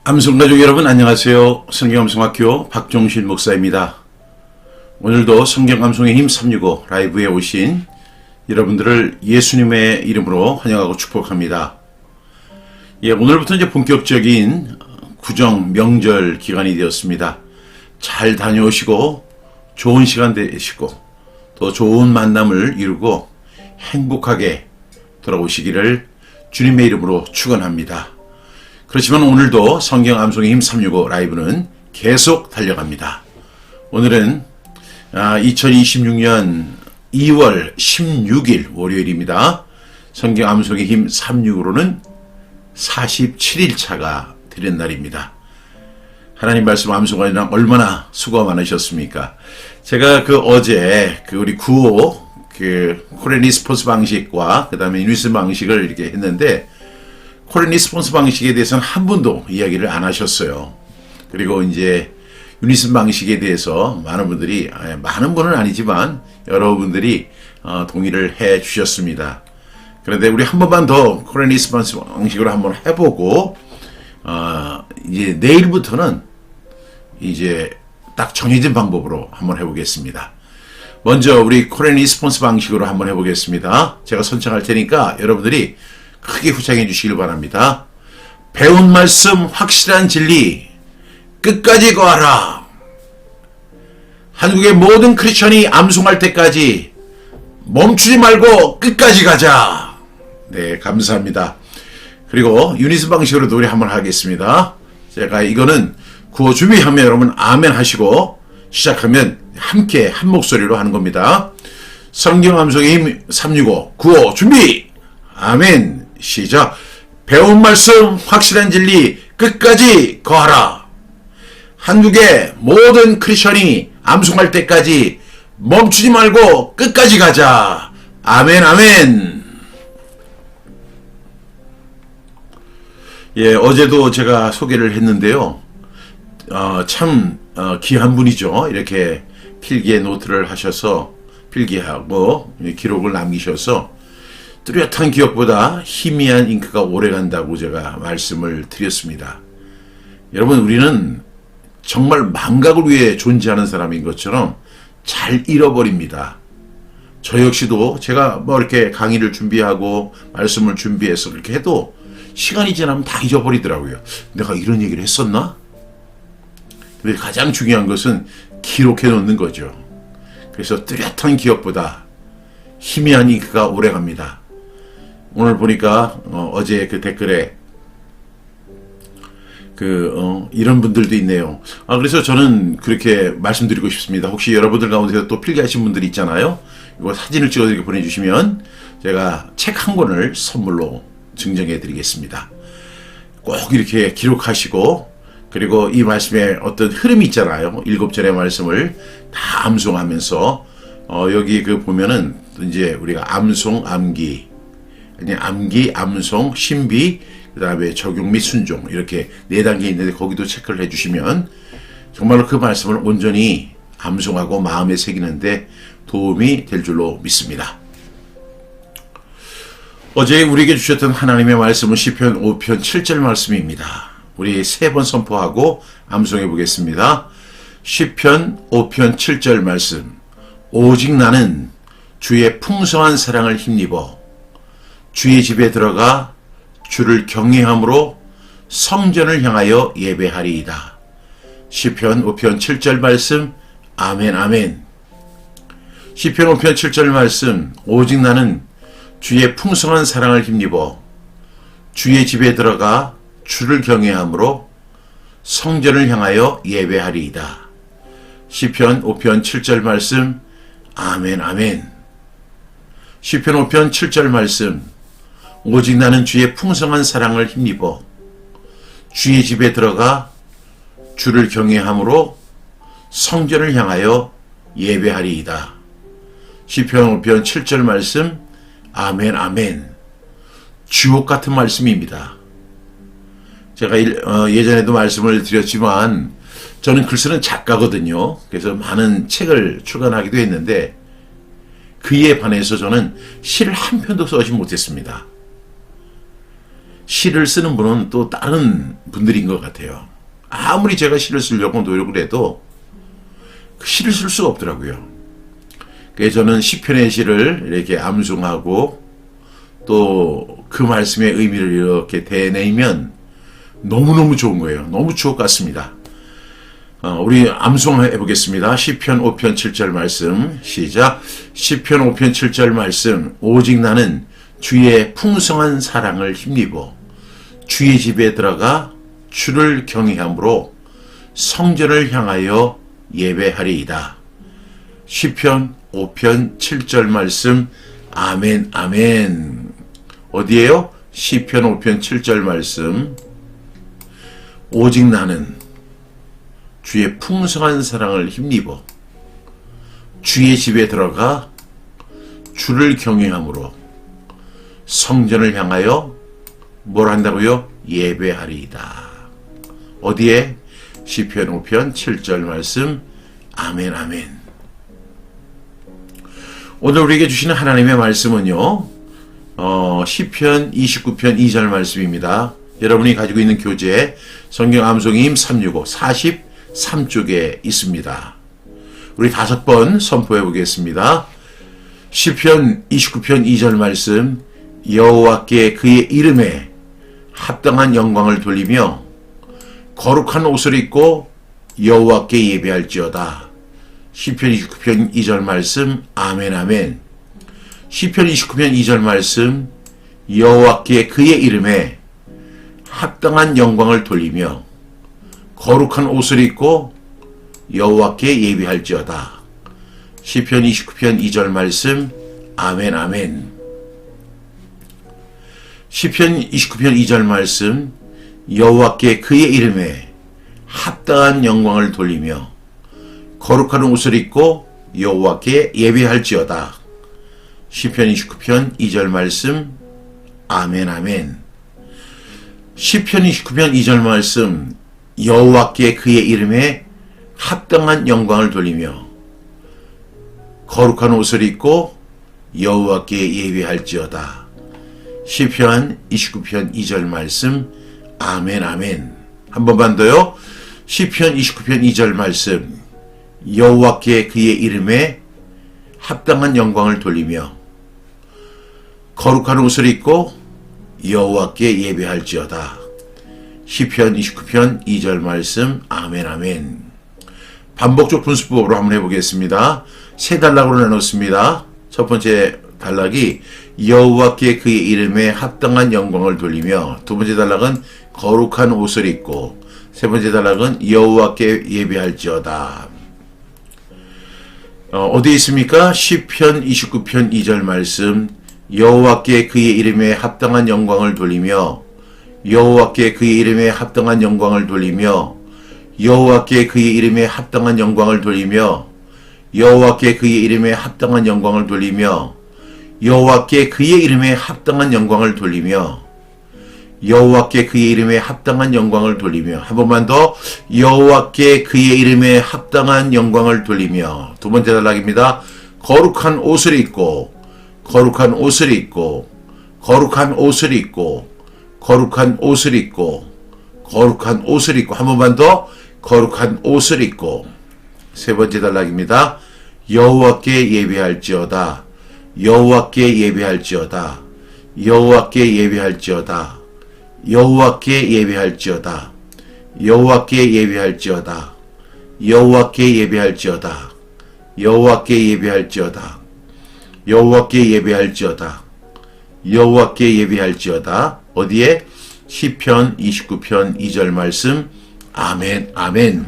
암송가족 여러분 안녕하세요. 성경암송학교 박종실 목사입니다. 오늘도 성경암송의 힘 365 라이브에 오신 여러분들을 예수님의 이름으로 환영하고 축복합니다. 오늘부터 이제 본격적인 구정 명절 기간이 되었습니다. 잘 다녀오시고 좋은 시간 되시고 또 좋은 만남을 이루고 행복하게 돌아오시기를 주님의 이름으로 축원합니다. 그렇지만 오늘도 성경 암송의 힘 365 라이브는 계속 달려갑니다. 오늘은 2026년 2월 16일 월요일입니다. 성경 암송의 힘 365로는 47일차가 되는 날입니다. 하나님 말씀 암송하느라 얼마나 수고가 많으셨습니까? 제가 어제 우리 9호 코리안 리스폰스 방식과 그 다음에 뉴스 방식을 이렇게 했는데 코리안 리스폰스 방식에 대해서는 한 분도 이야기를 안 하셨어요. 그리고 이제 유니슨 방식에 대해서 많은 분들이, 많은 분은 아니지만 여러분들이 동의를 해 주셨습니다. 그런데 우리 한 번만 더 코리안 리스폰스 방식으로 한번 해보고 이제 내일부터는 이제 딱 정해진 방법으로 한번 해보겠습니다. 먼저 우리 코리안 리스폰스 방식으로 한번 해보겠습니다. 제가 선창할 테니까 여러분들이 크게 후창해 주시길 바랍니다. 배운 말씀 확실한 진리 끝까지 거하라. 한국의 모든 크리스천이 암송할 때까지 멈추지 말고 끝까지 가자. 네, 감사합니다. 그리고 유니슨 방식으로 노래 한번 하겠습니다. 제가 이거는 구호 준비하면 여러분 아멘 하시고 시작하면 함께 한 목소리로 하는 겁니다. 성경 암송의 힘 365 구호 준비 아멘. 시작. 배운 말씀 확실한 진리 끝까지 거하라. 한국의 모든 크리스천이 암송할 때까지 멈추지 말고 끝까지 가자. 아멘 아멘. 어제도 제가 소개를 했는데요. 참 귀한 분이죠. 이렇게 필기에 노트를 하셔서 필기하고 기록을 남기셔서 뚜렷한 기억보다 희미한 잉크가 오래간다고 제가 말씀을 드렸습니다. 여러분, 우리는 정말 망각을 위해 존재하는 사람인 것처럼 잘 잃어버립니다. 저 역시도 제가 이렇게 강의를 준비하고 말씀을 준비해서 그렇게 해도 시간이 지나면 다 잊어버리더라고요. 내가 이런 얘기를 했었나? 근데 가장 중요한 것은 기록해 놓는 거죠. 그래서 뚜렷한 기억보다 희미한 잉크가 오래갑니다. 오늘 보니까 어제 댓글에 이런 분들도 있네요. 그래서 저는 그렇게 말씀드리고 싶습니다. 혹시 여러분들 가운데서 또 필기하신 분들이 있잖아요. 이거 사진을 찍어서 이렇게 보내주시면 제가 책 한 권을 선물로 증정해 드리겠습니다. 꼭 이렇게 기록하시고, 그리고 이 말씀에 어떤 흐름이 있잖아요. 7절의 말씀을 다 암송하면서 여기 보면은 이제 우리가 암송, 암기, 암기, 암송, 신비, 그 다음에 적용 및 순종 이렇게 4단계 있는데 거기도 체크를 해주시면 정말로 그 말씀을 온전히 암송하고 마음에 새기는데 도움이 될 줄로 믿습니다. 어제 우리에게 주셨던 하나님의 말씀은 시편 5편 7절 말씀입니다. 우리 3번 선포하고 암송해 보겠습니다. 시편 5편 7절 말씀. 오직 나는 주의 풍성한 사랑을 힘입어 주의 집에 들어가 주를 경외함으로 성전을 향하여 예배하리이다. 시편 5편 7절 말씀. 아멘 아멘. 시편 5편 7절 말씀. 오직 나는 주의 풍성한 사랑을 힘입어 주의 집에 들어가 주를 경외함으로 성전을 향하여 예배하리이다. 시편 5편 7절 말씀. 아멘 아멘. 시편 5편 7절 말씀. 오직 나는 주의 풍성한 사랑을 힘입어 주의 집에 들어가 주를 경외함으로 성전을 향하여 예배하리이다. 시편 5편 7절 말씀. 아멘 아멘. 주옥 같은 말씀입니다. 제가 예전에도 말씀을 드렸지만 저는 글 쓰는 작가거든요. 그래서 많은 책을 출간하기도 했는데 그에 반해서 저는 시를 한 편도 써지 못했습니다. 시를 쓰는 분은 또 다른 분들인 것 같아요. 아무리 제가 시를 쓰려고 노력을 해도 그 시를 쓸 수가 없더라고요. 그래서 저는 시편의 시를 이렇게 암송하고 또 그 말씀의 의미를 이렇게 대내면 너무너무 좋은 거예요. 너무 주옥 같습니다. 우리 암송해 보겠습니다. 시편 5편 7절 말씀 시작. 시편 5편 7절 말씀 오직 나는 주의 풍성한 사랑을 힘입어 주의 집에 들어가 주를 경외함으로 성전을 향하여 예배하리이다. 시편 5편 7절 말씀 아멘 아멘. 어디에요? 시편 5편 7절 말씀 오직 나는 주의 풍성한 사랑을 힘입어 주의 집에 들어가 주를 경외함으로 성전을 향하여 뭘 한다고요? 예배하리이다. 어디에? 시편 5편 7절 말씀 아멘 아멘. 오늘 우리에게 주시는 하나님의 말씀은요, 시편 29편 2절 말씀입니다. 여러분이 가지고 있는 교재 성경 암송임 365 43쪽에 있습니다. 우리 5번 선포해 보겠습니다. 시편 29편 2절 말씀 여호와께 그의 이름에 합당한 영광을 돌리며 거룩한 옷을 입고 여호와께 예배할지어다. 시편 29편 2절 말씀 아멘 아멘. 시편 29편 2절 말씀 여호와께 그의 이름에 합당한 영광을 돌리며 거룩한 옷을 입고 여호와께 예배할지어다. 시편 29편 2절 말씀 아멘 아멘. 시편 29편 2절 말씀 여호와께 그의 이름에 합당한 영광을 돌리며 거룩한 옷을 입고 여호와께 예배할지어다. 시편 29편 2절 말씀 아멘 아멘. 시편 29편 2절 말씀 여호와께 그의 이름에 합당한 영광을 돌리며 거룩한 옷을 입고 여호와께 예배할지어다. 시편 29편 2절 말씀 아멘 아멘. 한 번만 더요. 시편 29편 2절 말씀 여호와께 그의 이름에 합당한 영광을 돌리며 거룩한 옷을 입고 여호와께 예배할지어다. 시편 29편 2절 말씀 아멘 아멘. 반복적 분수법으로 한번 해보겠습니다. 세 단락으로 나눴습니다. 첫 번째 단락이 여호와께 그의 이름에 합당한 영광을 돌리며, 두 번째 단락은 거룩한 옷을 입고, 세 번째 단락은 여호와께 예배할지어다. 어디에 있습니까? 시편 29편 2절 말씀 여호와께 그의 이름에 합당한 영광을 돌리며 여호와께 그의 이름에 합당한 영광을 돌리며 여호와께 그의 이름에 합당한 영광을 돌리며 여호와께 그의 이름에 합당한 영광을 돌리며 여호와께 그의 이름에 합당한 영광을 돌리며 여호와께 그의 이름에 합당한 영광을 돌리며. 한 번만 더. 여호와께 그의 이름에 합당한 영광을 돌리며. 두 번째 단락입니다. 거룩한 옷을 입고 거룩한 옷을 입고 거룩한 옷을 입고 거룩한 옷을 입고 거룩한 옷을 입고. 한 번만 더. 거룩한 옷을 입고. 세 번째 단락입니다. 여호와께 예배할지어다. 여호와께 예배할지어다. 여호와께 예배할지어다. 여호와께 예배할지어다. 여호와께 예배할지어다. 여호와께 예배할지어다. 여호와께 예배할지어다. 여호와께 예배할지어다. 여호와께 예배할지어다. 어디에? 시편 29편 2절 말씀 아멘 아멘.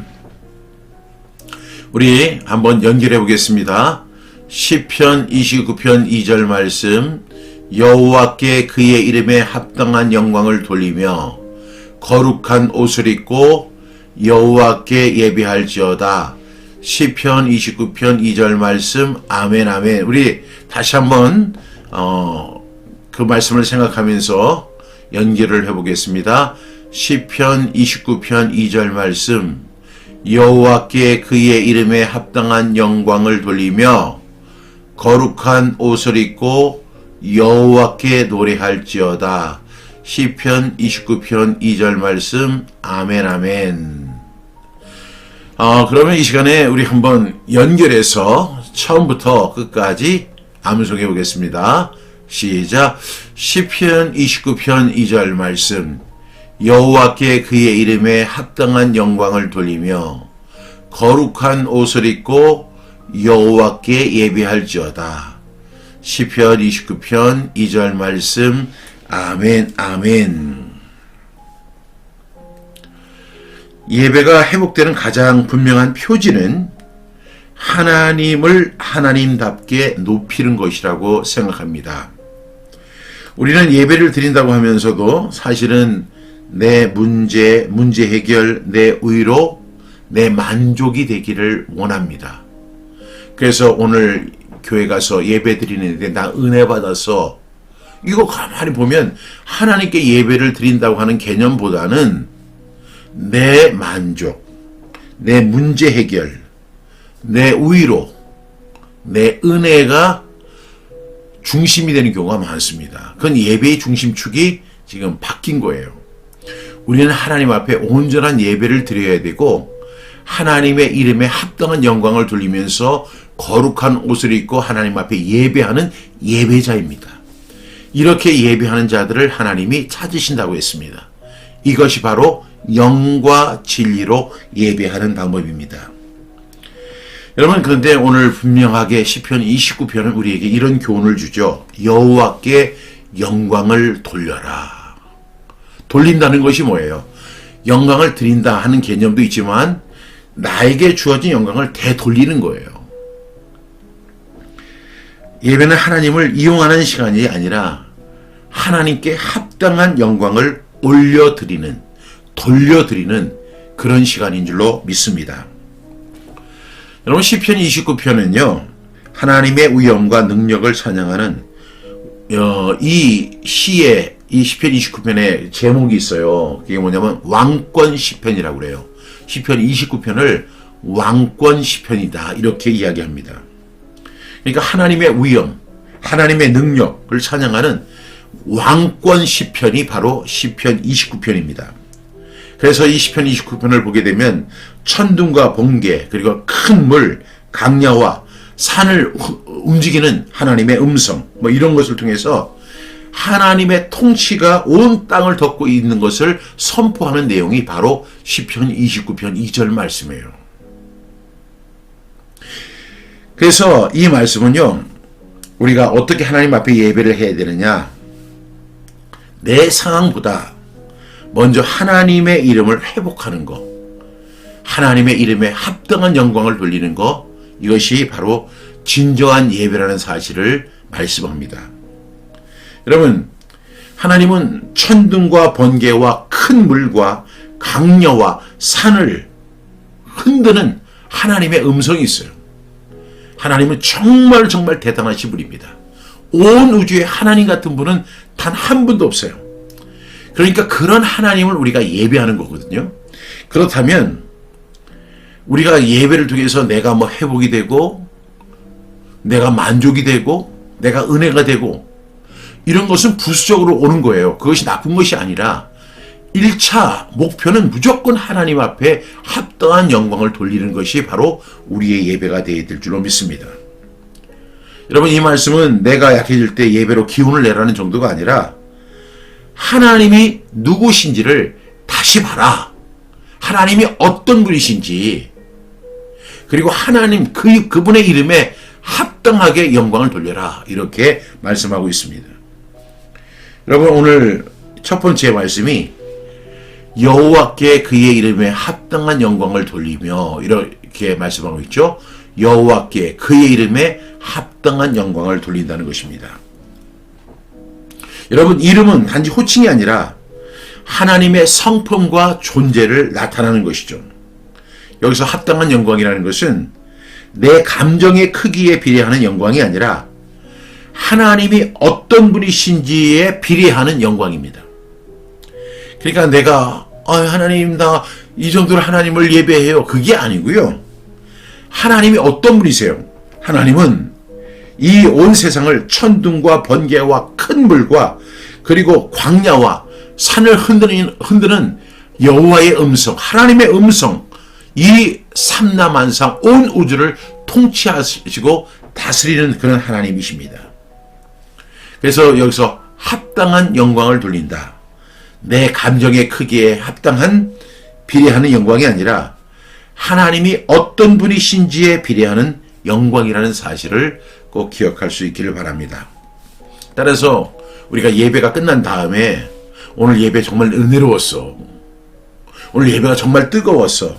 우리 한번 연결해 보겠습니다. 시편 29편 2절 말씀 여호와께 그의 이름에 합당한 영광을 돌리며 거룩한 옷을 입고 여호와께 예배할지어다. 시편 29편 2절 말씀 아멘 아멘. 우리 다시 한번 그 말씀을 생각하면서 연결을 해보겠습니다. 시편 29편 2절 말씀 여호와께 그의 이름에 합당한 영광을 돌리며 거룩한 옷을 입고 여호와께 노래할지어다. 시편 29편 2절 말씀. 아멘 아멘. 그러면 이 시간에 우리 한번 연결해서 처음부터 끝까지 암송해 보겠습니다. 시작. 시편 29편 2절 말씀. 여호와께 그의 이름에 합당한 영광을 돌리며 거룩한 옷을 입고 여호와께 예배할지어다. 시편 29편 2절 말씀. 아멘 아멘. 예배가 회복되는 가장 분명한 표지는 하나님을 하나님답게 높이는 것이라고 생각합니다. 우리는 예배를 드린다고 하면서도 사실은 내 문제 해결, 내 의로 내 만족이 되기를 원합니다. 그래서 오늘 교회 가서 예배 드리는데 나 은혜 받아서, 이거 가만히 보면 하나님께 예배를 드린다고 하는 개념보다는 내 만족, 내 문제 해결, 내 의로, 내 은혜가 중심이 되는 경우가 많습니다. 그건 예배의 중심축이 지금 바뀐 거예요. 우리는 하나님 앞에 온전한 예배를 드려야 되고 하나님의 이름에 합당한 영광을 돌리면서 거룩한 옷을 입고 하나님 앞에 예배하는 예배자입니다. 이렇게 예배하는 자들을 하나님이 찾으신다고 했습니다. 이것이 바로 영과 진리로 예배하는 방법입니다. 여러분, 그런데 오늘 분명하게 시편 29편은 우리에게 이런 교훈을 주죠. 여호와께 영광을 돌려라. 돌린다는 것이 뭐예요? 영광을 드린다 하는 개념도 있지만 나에게 주어진 영광을 되돌리는 거예요. 예배는 하나님을 이용하는 시간이 아니라 하나님께 합당한 영광을 올려드리는, 돌려드리는 그런 시간인 줄로 믿습니다. 여러분, 시편 29편은요, 하나님의 위엄과 능력을 찬양하는 이 시의, 이 시편 29편의 제목이 있어요. 그게 뭐냐면 왕권 시편이라고 그래요. 시편 29편을 왕권 시편이다, 이렇게 이야기합니다. 그러니까 하나님의 위엄, 하나님의 능력을 찬양하는 왕권 시편이 바로 시편 29편입니다. 그래서 이 시편 29편을 보게 되면 천둥과 번개, 그리고 큰 물, 강야와 산을 움직이는 하나님의 음성, 이런 것을 통해서 하나님의 통치가 온 땅을 덮고 있는 것을 선포하는 내용이 바로 시편 29편 2절 말씀이에요. 그래서 이 말씀은요, 우리가 어떻게 하나님 앞에 예배를 해야 되느냐, 내 상황보다 먼저 하나님의 이름을 회복하는 것, 하나님의 이름에 합당한 영광을 돌리는 것, 이것이 바로 진정한 예배라는 사실을 말씀합니다. 여러분, 하나님은 천둥과 번개와 큰 물과 강녀와 산을 흔드는 하나님의 음성이 있어요. 하나님은 정말 대단하신 분입니다. 온 우주에 하나님 같은 분은 단 한 분도 없어요. 그러니까 그런 하나님을 우리가 예배하는 거거든요. 그렇다면 우리가 예배를 통해서 내가 회복이 되고, 내가 만족이 되고, 내가 은혜가 되고, 이런 것은 부수적으로 오는 거예요. 그것이 나쁜 것이 아니라 1차 목표는 무조건 하나님 앞에 합당한 영광을 돌리는 것이 바로 우리의 예배가 되어야 될 줄로 믿습니다. 여러분, 이 말씀은 내가 약해질 때 예배로 기운을 내라는 정도가 아니라 하나님이 누구신지를 다시 봐라. 하나님이 어떤 분이신지, 그리고 하나님 그분의 이름에 합당하게 영광을 돌려라, 이렇게 말씀하고 있습니다. 여러분, 오늘 첫 번째 말씀이 여호와께 그의 이름에 합당한 영광을 돌리며, 이렇게 말씀하고 있죠. 여호와께 그의 이름에 합당한 영광을 돌린다는 것입니다. 여러분, 이름은 단지 호칭이 아니라 하나님의 성품과 존재를 나타나는 것이죠. 여기서 합당한 영광이라는 것은 내 감정의 크기에 비례하는 영광이 아니라 하나님이 어떤 분이신지에 비례하는 영광입니다. 그러니까 내가 하나님, 나 이 정도로 하나님을 예배해요, 그게 아니고요. 하나님이 어떤 분이세요? 하나님은 이 온 세상을 천둥과 번개와 큰 물과 그리고 광야와 산을 흔드는 여호와의 음성, 하나님의 음성, 이 삼라만상 온 우주를 통치하시고 다스리는 그런 하나님이십니다. 그래서 여기서 합당한 영광을 돌린다. 내 감정의 크기에 합당한 비례하는 영광이 아니라 하나님이 어떤 분이신지에 비례하는 영광이라는 사실을 꼭 기억할 수 있기를 바랍니다. 따라서 우리가 예배가 끝난 다음에 오늘 예배 정말 은혜로웠어, 오늘 예배가 정말 뜨거웠어,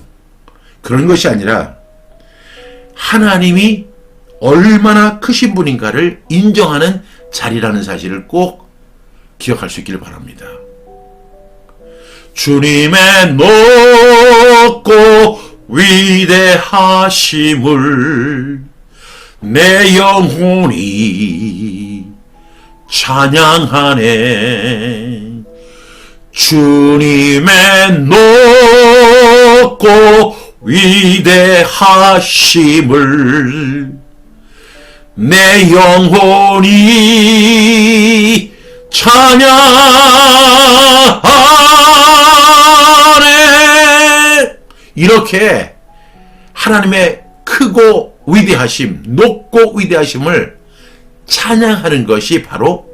그런 것이 아니라 하나님이 얼마나 크신 분인가를 인정하는 자리라는 사실을 꼭 기억할 수 있기를 바랍니다. 주님의 높고 위대하심을 내 영혼이 찬양하네. 주님의 높고 위대하심을 내 영혼이 찬양하네. 이렇게 하나님의 크고 위대하심, 높고 위대하심을 찬양하는 것이 바로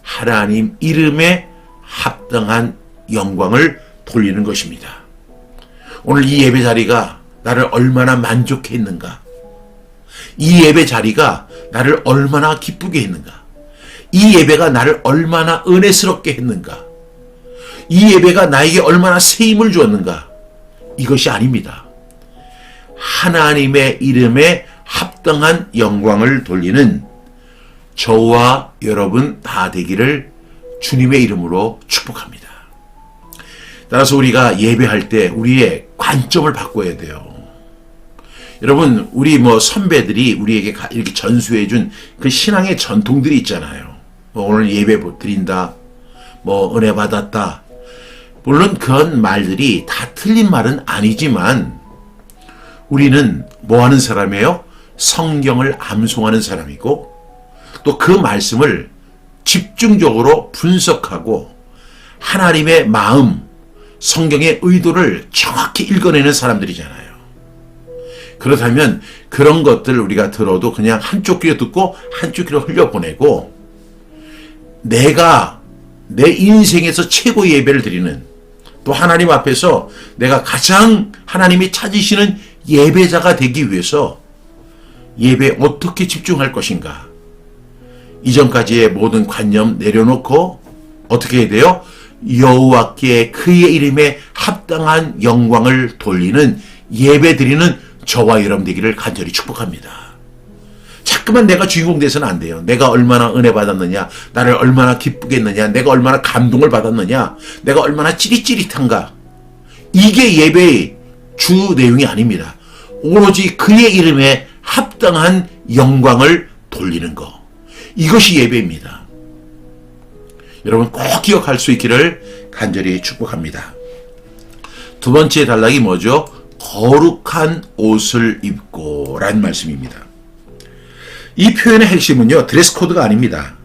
하나님 이름에 합당한 영광을 돌리는 것입니다. 오늘 이 예배 자리가 나를 얼마나 만족해 했는가, 이 예배 자리가 나를 얼마나 기쁘게 했는가, 이 예배가 나를 얼마나 은혜스럽게 했는가, 이 예배가 나에게 얼마나 세임을 주었는가, 이것이 아닙니다. 하나님의 이름에 합당한 영광을 돌리는 저와 여러분 다 되기를 주님의 이름으로 축복합니다. 따라서 우리가 예배할 때 우리의 관점을 바꿔야 돼요. 여러분, 우리 선배들이 우리에게 이렇게 전수해준 그 신앙의 전통들이 있잖아요. 오늘 예배 드린다, 은혜 받았다. 물론 그런 말들이 다 틀린 말은 아니지만 우리는 뭐 하는 사람이에요? 성경을 암송하는 사람이고 또 그 말씀을 집중적으로 분석하고 하나님의 마음, 성경의 의도를 정확히 읽어내는 사람들이잖아요. 그렇다면 그런 것들을 우리가 들어도 그냥 한쪽 귀로 듣고 한쪽 귀로 흘려보내고 내가 내 인생에서 최고의 예배를 드리는, 또 하나님 앞에서 내가 가장 하나님이 찾으시는 예배자가 되기 위해서 예배에 어떻게 집중할 것인가, 이전까지의 모든 관념 내려놓고 어떻게 해야 돼요? 여호와께 그의 이름에 합당한 영광을 돌리는 예배 드리는 저와 여러분 되기를 간절히 축복합니다. 자꾸만 내가 주인공 돼서는 안 돼요. 내가 얼마나 은혜 받았느냐, 나를 얼마나 기쁘게 했느냐, 내가 얼마나 감동을 받았느냐, 내가 얼마나 찌릿찌릿한가, 이게 예배의 주 내용이 아닙니다. 오로지 그의 이름에 합당한 영광을 돌리는 것, 이것이 예배입니다. 여러분 꼭 기억할 수 있기를 간절히 축복합니다. 두 번째 단락이 뭐죠? 거룩한 옷을 입고 라는 말씀입니다. 이 표현의 핵심은요, 드레스 코드가 아닙니다.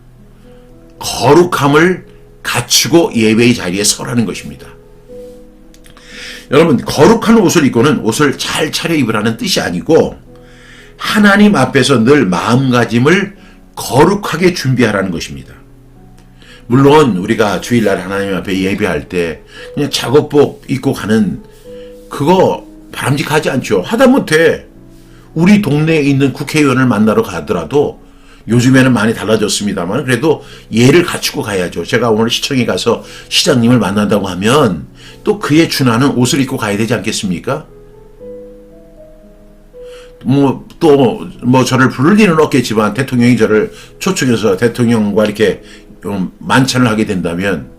거룩함을 갖추고 예배의 자리에 서라는 것입니다. 여러분, 거룩한 옷을 입고는 옷을 잘 차려입으라는 뜻이 아니고 하나님 앞에서 늘 마음가짐을 거룩하게 준비하라는 것입니다. 물론 우리가 주일날 하나님 앞에 예배할 때 그냥 작업복 입고 가는 그거 바람직하지 않죠. 하다못해 우리 동네에 있는 국회의원을 만나러 가더라도, 요즘에는 많이 달라졌습니다만 그래도 예를 갖추고 가야죠. 제가 오늘 시청에 가서 시장님을 만난다고 하면 또 그에 준하는 옷을 입고 가야 되지 않겠습니까? 저를 부를 리는 없겠지만 대통령이 저를 초청해서 대통령과 이렇게 만찬을 하게 된다면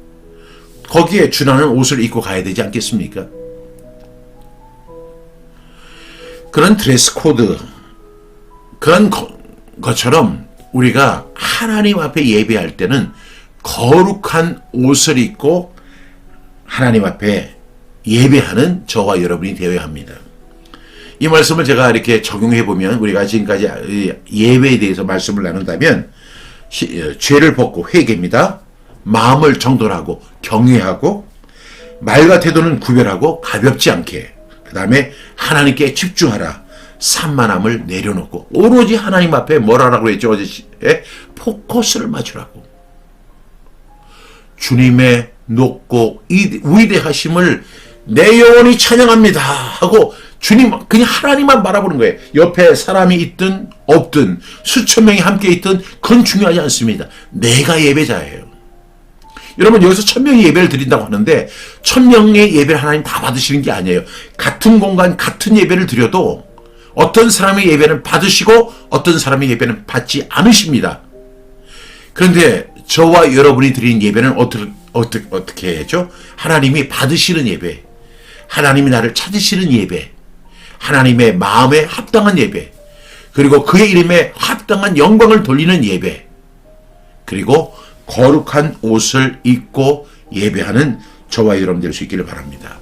거기에 준하는 옷을 입고 가야 되지 않겠습니까? 그런 드레스 코드, 그런 것처럼 우리가 하나님 앞에 예배할 때는 거룩한 옷을 입고 하나님 앞에 예배하는 저와 여러분이 되어야 합니다. 이 말씀을 제가 이렇게 적용해 보면, 우리가 지금까지 예배에 대해서 말씀을 나눈다면 죄를 벗고 회개입니다. 마음을 정돈하고 경외하고 말과 태도는 구별하고 가볍지 않게 그 다음에 하나님께 집중하라. 산만함을 내려놓고 오로지 하나님 앞에 뭘 하라고 했죠? 어제 포커스를 맞추라고. 주님의 높고 위대하심을 내 영혼이 찬양합니다 하고 주님 그냥 하나님만 바라보는 거예요. 옆에 사람이 있든 없든 수천 명이 함께 있든 그건 중요하지 않습니다. 내가 예배자예요. 여러분 여기서 1000명이 예배를 드린다고 하는데 1000명의 예배를 하나님 다 받으시는 게 아니에요. 같은 공간 같은 예배를 드려도 어떤 사람의 예배는 받으시고 어떤 사람의 예배는 받지 않으십니다. 그런데 저와 여러분이 드리는 예배는 어떻게 해야죠? 하나님이 받으시는 예배, 하나님이 나를 찾으시는 예배, 하나님의 마음에 합당한 예배, 그리고 그의 이름에 합당한 영광을 돌리는 예배, 그리고 거룩한 옷을 입고 예배하는 저와 여러분 될 수 있기를 바랍니다.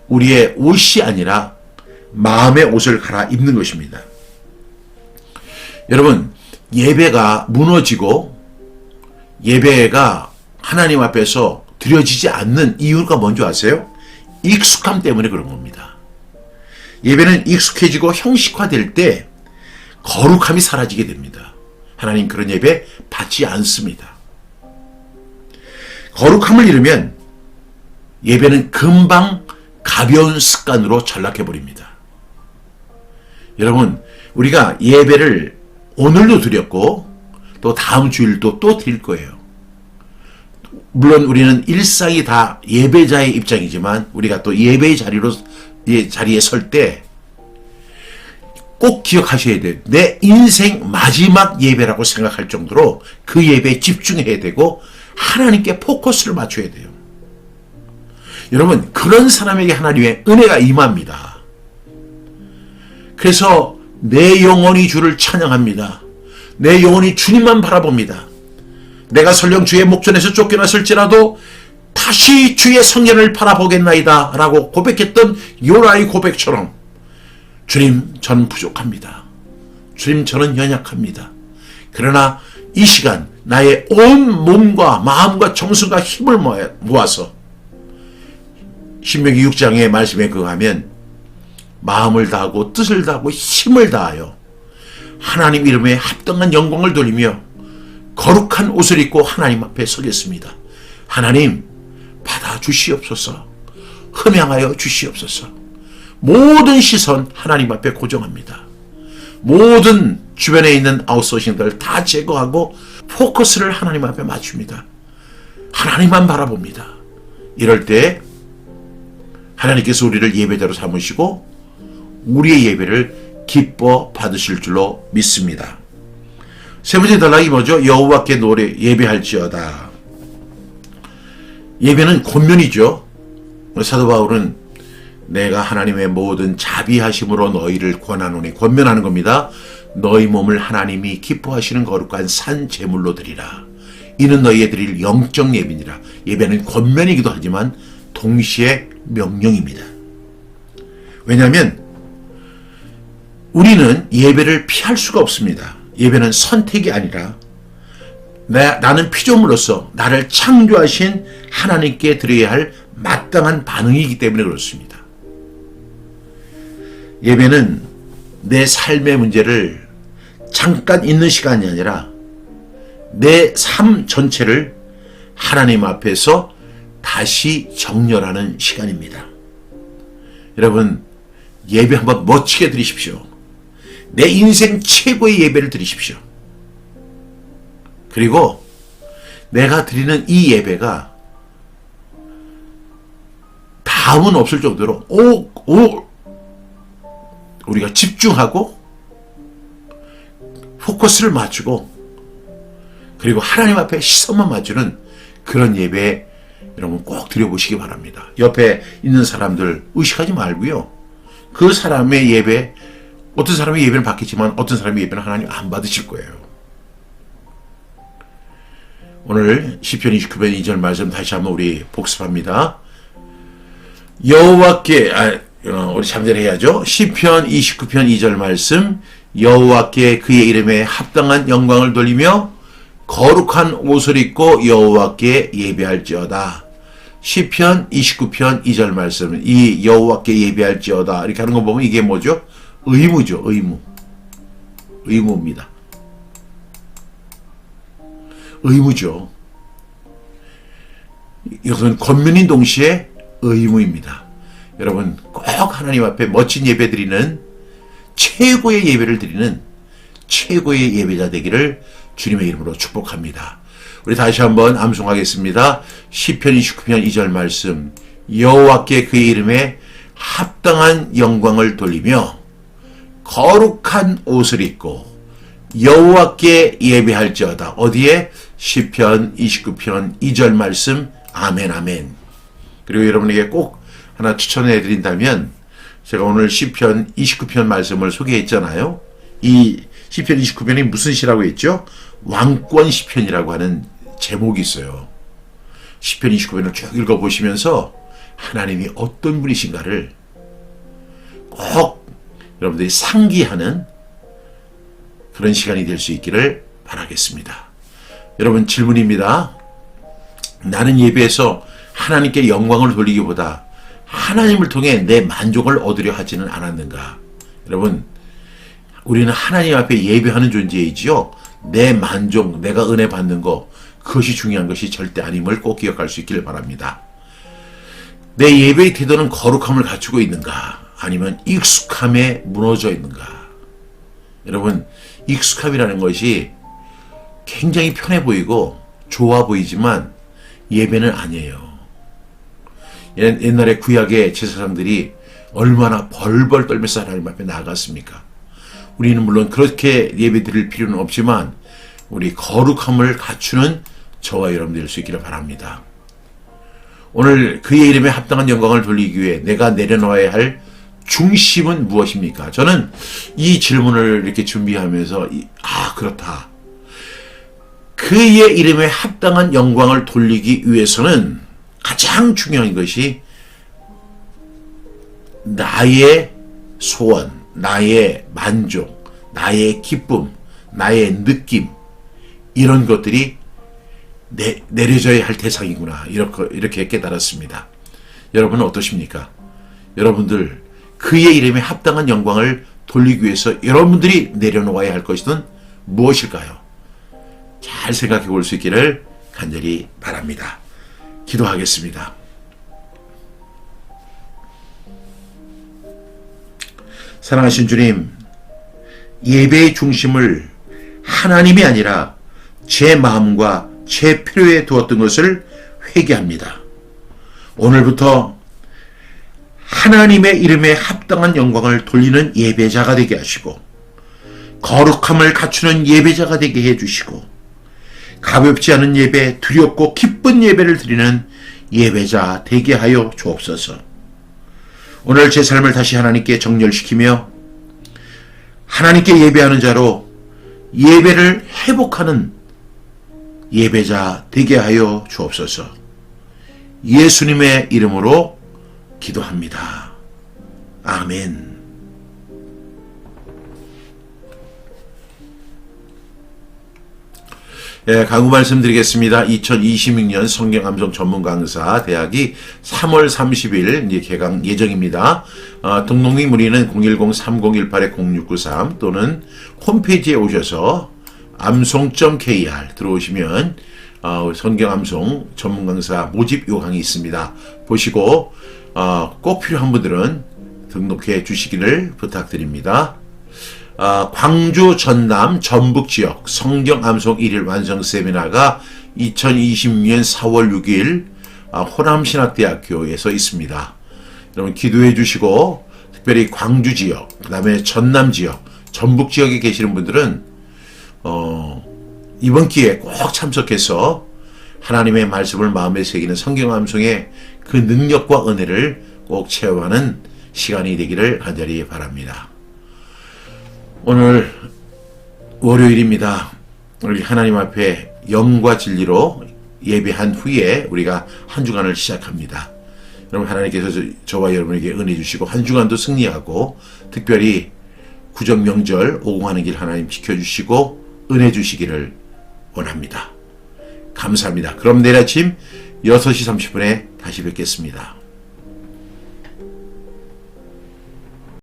우리의 옷이 아니라 마음의 옷을 갈아입는 것입니다. 여러분 예배가 무너지고 예배가 하나님 앞에서 드려지지 않는 이유가 뭔지 아세요? 익숙함 때문에 그런 겁니다. 예배는 익숙해지고 형식화될 때 거룩함이 사라지게 됩니다. 하나님 그런 예배 받지 않습니다. 거룩함을 잃으면 예배는 금방 가벼운 습관으로 전락해버립니다. 여러분 우리가 예배를 오늘도 드렸고 또 다음 주일도 또 드릴 거예요. 물론 우리는 일상이 다 예배자의 입장이지만 우리가 또 예배의 자리에 설 때 꼭 기억하셔야 돼요. 내 인생 마지막 예배라고 생각할 정도로 그 예배에 집중해야 되고 하나님께 포커스를 맞춰야 돼요. 여러분 그런 사람에게 하나님의 은혜가 임합니다. 그래서 내 영혼이 주를 찬양합니다. 내 영혼이 주님만 바라봅니다. 내가 설령 주의 목전에서 쫓겨났을지라도 다시 주의 성전을 바라보겠나이다 라고 고백했던 요나의 고백처럼 주님 저는 부족합니다. 주님 저는 연약합니다. 그러나 이 시간 나의 온 몸과 마음과 정성과 힘을 모아서 신명기 6장의 말씀에 그거하면 마음을 다하고 뜻을 다하고 힘을 다하여 하나님 이름에 합당한 영광을 돌리며 거룩한 옷을 입고 하나님 앞에 서겠습니다. 하나님 받아주시옵소서. 흠양하여 주시옵소서. 모든 시선 하나님 앞에 고정합니다. 모든 주변에 있는 아웃소싱들을 다 제거하고 포커스를 하나님 앞에 맞춥니다. 하나님만 바라봅니다. 이럴 때 하나님께서 우리를 예배자로 삼으시고 우리의 예배를 기뻐 받으실 줄로 믿습니다. 세 번째 단락이 뭐죠? 여호와께 노래 예배할지어다. 예배는 권면이죠. 사도 바울은 내가 하나님의 모든 자비하심으로 너희를 권하노니 권면하는 겁니다. 너희 몸을 하나님이 기뻐하시는 거룩한 산 제물로 드리라. 이는 너희에 드릴 영적 예배니라. 예배는 권면이기도 하지만 동시에 명령입니다. 왜냐하면 우리는 예배를 피할 수가 없습니다. 예배는 선택이 아니라 나는 피조물로서 나를 창조하신 하나님께 드려야 할 마땅한 반응이기 때문에 그렇습니다. 예배는 내 삶의 문제를 잠깐 있는 시간이 아니라 내 삶 전체를 하나님 앞에서 다시 정렬하는 시간입니다. 여러분 예배 한번 멋지게 드리십시오. 내 인생 최고의 예배를 드리십시오. 그리고 내가 드리는 이 예배가 다음은 없을 정도로 우리가 집중하고 포커스를 맞추고 그리고 하나님 앞에 시선만 맞추는 그런 예배 여러분 꼭 드려보시기 바랍니다. 옆에 있는 사람들 의식하지 말고요. 그 사람의 예배 어떤 사람의 예배는 받겠지만 어떤 사람의 예배는 하나님 안 받으실 거예요. 오늘 시편 29편 2절 말씀 다시 한번 우리 복습합니다. 여호와께 우리 잠들해야죠. 시편 29편 2절 말씀 여호와께 그의 이름에 합당한 영광을 돌리며 거룩한 옷을 입고 여호와께 예배할지어다. 시편 29편 2절 말씀, 이 여호와께 예배할지어다 이렇게 하는 거 보면 이게 뭐죠? 의무죠. 의무입니다. 의무죠. 이것은 권면인 동시에 의무입니다. 여러분 꼭 하나님 앞에 멋진 예배 드리는, 최고의 예배를 드리는 최고의 예배자 되기를 주님의 이름으로 축복합니다. 우리 다시 한번 암송하겠습니다. 시편 29편 2절 말씀, 여호와께 그의 이름에 합당한 영광을 돌리며 거룩한 옷을 입고 여호와께 예배할지어다. 어디에? 시편 29편 2절 말씀. 아멘 아멘. 그리고 여러분에게 꼭 하나 추천해 드린다면, 제가 오늘 시편 29편 말씀을 소개했잖아요. 이 시편 29편이 무슨 시라고 했죠? 왕권 시편이라고 하는 제목이 있어요. 시편 29편을 쭉 읽어보시면서 하나님이 어떤 분이신가를 꼭 여러분들이 상기하는 그런 시간이 될 수 있기를 바라겠습니다. 여러분, 질문입니다. 나는 예배에서 하나님께 영광을 돌리기보다 하나님을 통해 내 만족을 얻으려 하지는 않았는가? 여러분, 우리는 하나님 앞에 예배하는 존재이지요. 내 만족, 내가 은혜 받는 거, 그것이 중요한 것이 절대 아님을 꼭 기억할 수 있기를 바랍니다. 내 예배의 태도는 거룩함을 갖추고 있는가? 아니면 익숙함에 무너져 있는가? 여러분, 익숙함이라는 것이 굉장히 편해 보이고 좋아 보이지만 예배는 아니에요. 옛날에 구약의 제사장들이 얼마나 벌벌 떨면서 하나님 앞에 나아갔습니까? 우리는 물론 그렇게 예배 드릴 필요는 없지만 우리 거룩함을 갖추는 저와 여러분들 될 수 있기를 바랍니다. 오늘 그의 이름에 합당한 영광을 돌리기 위해 내가 내려놓아야 할 중심은 무엇입니까? 저는 이 질문을 이렇게 준비하면서 그렇다. 그의 이름에 합당한 영광을 돌리기 위해서는 가장 중요한 것이 나의 소원, 나의 만족, 나의 기쁨, 나의 느낌, 이런 것들이 내려져야 할 대상이구나, 이렇게 깨달았습니다. 여러분은 어떠십니까? 여러분들 그의 이름에 합당한 영광을 돌리기 위해서 여러분들이 내려놓아야 할 것은 무엇일까요? 잘 생각해 볼 수 있기를 간절히 바랍니다. 기도하겠습니다. 사랑하신 주님, 예배의 중심을 하나님이 아니라 제 마음과 제 필요에 두었던 것을 회개합니다. 오늘부터 하나님의 이름에 합당한 영광을 돌리는 예배자가 되게 하시고, 거룩함을 갖추는 예배자가 되게 해주시고, 가볍지 않은 예배, 두렵고 기쁜 예배를 드리는 예배자 되게 하여 주옵소서. 오늘 제 삶을 다시 하나님께 정렬시키며 하나님께 예배하는 자로 예배를 회복하는 예배자 되게 하여 주옵소서. 예수님의 이름으로 기도합니다. 아멘. 강구 말씀드리겠습니다. 2026년 성경 암송 전문 강사 대학이 3월 30일 이제 개강 예정입니다. 등록금 문의는 010-3018-0693 또는 홈페이지에 오셔서 암송.kr 들어오시면 성경 암송 전문 강사 모집 요강이 있습니다. 보시고 꼭 필요한 분들은 등록해 주시기를 부탁드립니다. 광주, 전남, 전북 지역 성경 암송 1일 완성 세미나가 2026년 4월 6일 호남신학대학교에서 있습니다. 여러분 기도해 주시고, 특별히 광주 지역, 그 다음에 전남 지역, 전북 지역에 계시는 분들은 이번 기회에 꼭 참석해서 하나님의 말씀을 마음에 새기는 성경 암송의 그 능력과 은혜를 꼭 체험하는 시간이 되기를 간절히 바랍니다. 오늘 월요일입니다. 우리 하나님 앞에 영과 진리로 예배한 후에 우리가 한 주간을 시작합니다. 여러분, 하나님께서 저와 여러분에게 은혜 주시고 한 주간도 승리하고, 특별히 구정 명절 오공하는 길 하나님 지켜주시고 은혜 주시기를 원합니다. 감사합니다. 그럼 내일 아침 6시 30분에 다시 뵙겠습니다.